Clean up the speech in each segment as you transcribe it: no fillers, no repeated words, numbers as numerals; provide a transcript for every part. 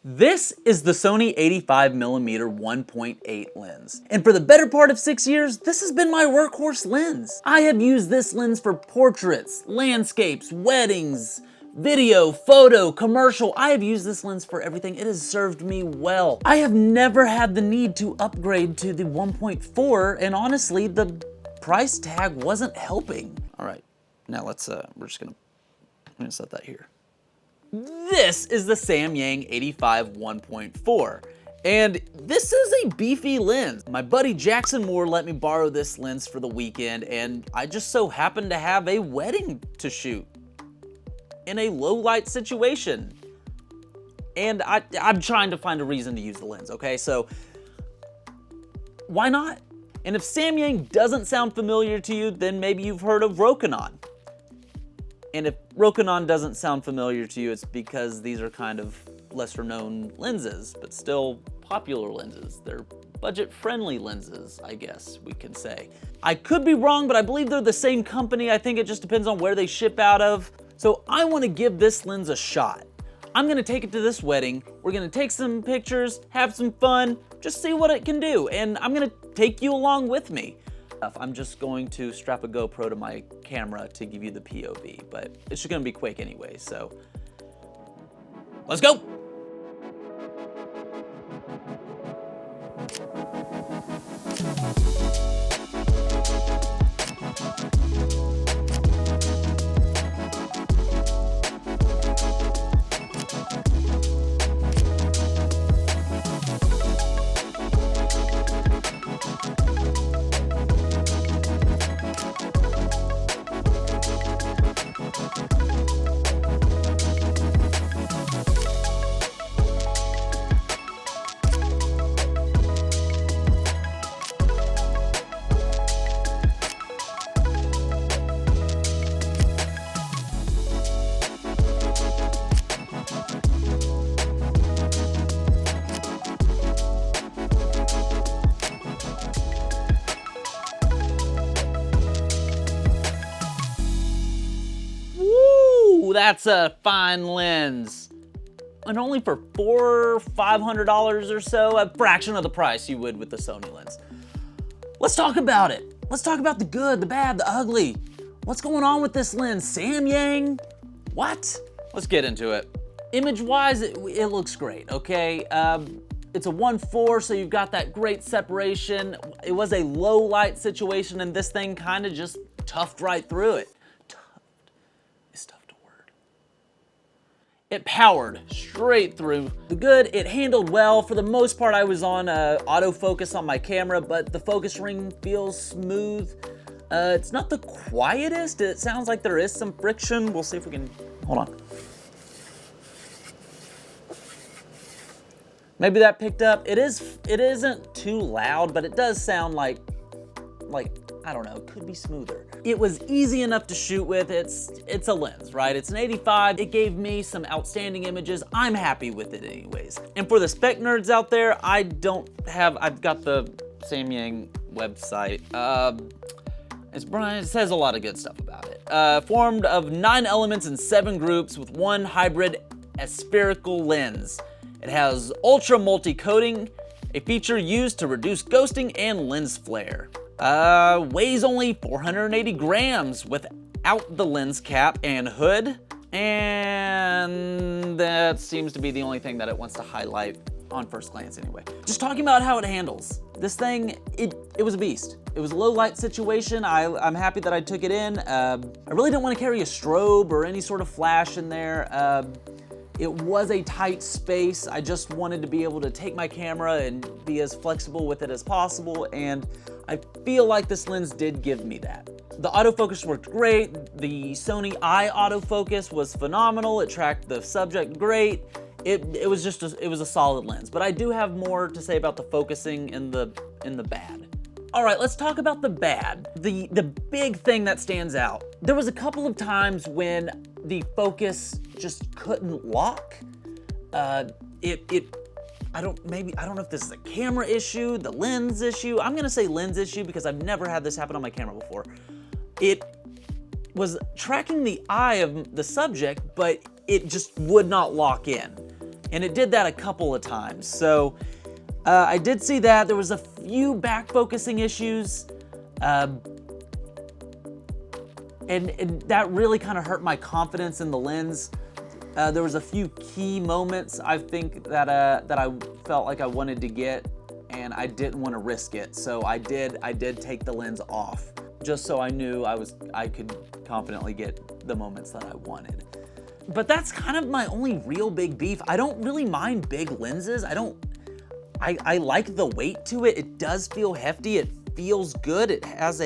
This is the Sony 85mm 1.8 lens. And for the better part of 6 years, this has been my workhorse lens. I have used this lens for portraits, landscapes, weddings, video, photo, commercial. I have used this lens for everything. It has served me well. I have never had the need to upgrade to the 1.4, and honestly, the price tag wasn't helping. All right, now let's, I'm gonna set that here. This is the Samyang 85 1.4. And this is a beefy lens. My buddy Jackson Moore let me borrow this lens for the weekend, and I just so happened to have a wedding to shoot in a low light situation. And I'm trying to find a reason to use the lens, okay? So why not? And if Samyang doesn't sound familiar to you, then maybe you've heard of Rokinon. And if Rokinon doesn't sound familiar to you, it's because these are kind of lesser known lenses, but still popular lenses. They're budget-friendly lenses, I guess we can say. I could be wrong, but I believe they're the same company. I think it just depends on where they ship out of. So I want to give this lens a shot. I'm gonna take it to this wedding. We're gonna take some pictures, have some fun, just see what it can do. And I'm gonna take you along with me. I'm just going to strap a GoPro to my camera to give you the POV, but it's just gonna be quick anyway, so let's go. That's a fine lens. And only for $400 or $500 or so, a fraction of the price you would with the Sony lens. Let's talk about it. Let's talk about the good, the bad, the ugly. What's going on with this lens? Samyang? What? Let's get into it. Image-wise, it looks great, okay? It's a 1.4, so you've got that great separation. It was a low light situation, and this thing kind of just toughed right through it. It powered straight through. The good, it handled well. For the most part, I was on autofocus on my camera, but the focus ring feels smooth. It's not the quietest. It sounds like there is some friction. We'll see if we can, hold on. Maybe that picked up. It isn't too loud, but it does sound like, I don't know, it could be smoother. It was easy enough to shoot with. It's a lens, right? It's an 85. It gave me some outstanding images. I'm happy with it anyways. And for the spec nerds out there, I've got the Samyang website. It says a lot of good stuff about it. Formed of 9 elements in 7 groups with 1 hybrid aspherical lens. It has ultra multi-coating, a feature used to reduce ghosting and lens flare. Weighs only 480 grams without the lens cap and hood, and that seems to be the only thing that it wants to highlight on first glance anyway. Just talking about how it handles. This thing, it was a beast. It was a low light situation. I'm happy that I took it in. I really didn't want to carry a strobe or any sort of flash in there. It was a tight space. I just wanted to be able to take my camera and be as flexible with it as possible, and I feel like this lens did give me that. The autofocus worked great. The Sony Eye autofocus was phenomenal. It tracked the subject great. It was a solid lens, but I do have more to say about the focusing and the bad. All right, let's talk about the bad. The big thing that stands out. There was a couple of times when the focus just couldn't lock. I don't know if this is a camera issue, the lens issue. I'm gonna say lens issue because I've never had this happen on my camera before. It was tracking the eye of the subject, but it just would not lock in. And it did that a couple of times. So I did see that. There was a few back focusing issues. And that really kind of hurt my confidence in the lens. There was a few key moments I think that I felt like I wanted to get, and I didn't want to risk it. So I did take the lens off, just so I knew I could confidently get the moments that I wanted. But that's kind of my only real big beef. I don't really mind big lenses. I like the weight to it. It does feel hefty. It feels good. It has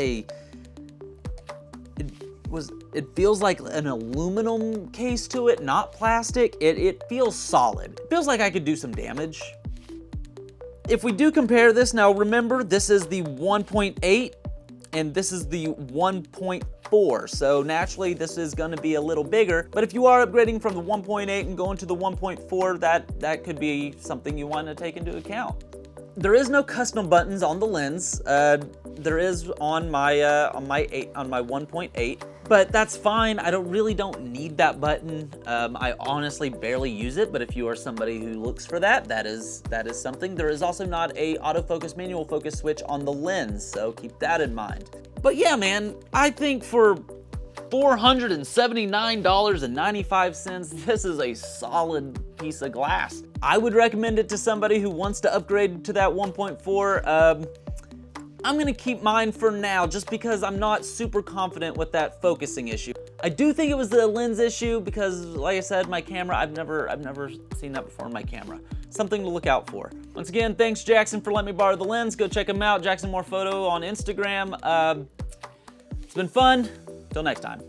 it feels like an aluminum case to it, not plastic. It feels solid. It feels like I could do some damage. If we do compare this, now remember, this is the 1.8 and this is the 1.4. So naturally this is gonna be a little bigger, but if you are upgrading from the 1.8 and going to the 1.4, that could be something you want to take into account. There is no custom buttons on the lens. There is on my 1.8, but that's fine. I really don't need that button. I honestly barely use it, but if you are somebody who looks for that, that is something. There is also not a autofocus manual focus switch on the lens, so keep that in mind. But yeah, man, I think for $479.95, this is a solid piece of glass. I would recommend it to somebody who wants to upgrade to that 1.4. I'm gonna keep mine for now just because I'm not super confident with that focusing issue. I do think it was the lens issue because, like I said, my camera, I've never seen that before in my camera. Something to look out for. Once again, thanks Jackson for letting me borrow the lens. Go check him out, Jackson More Photo on Instagram. It's been fun. Till next time.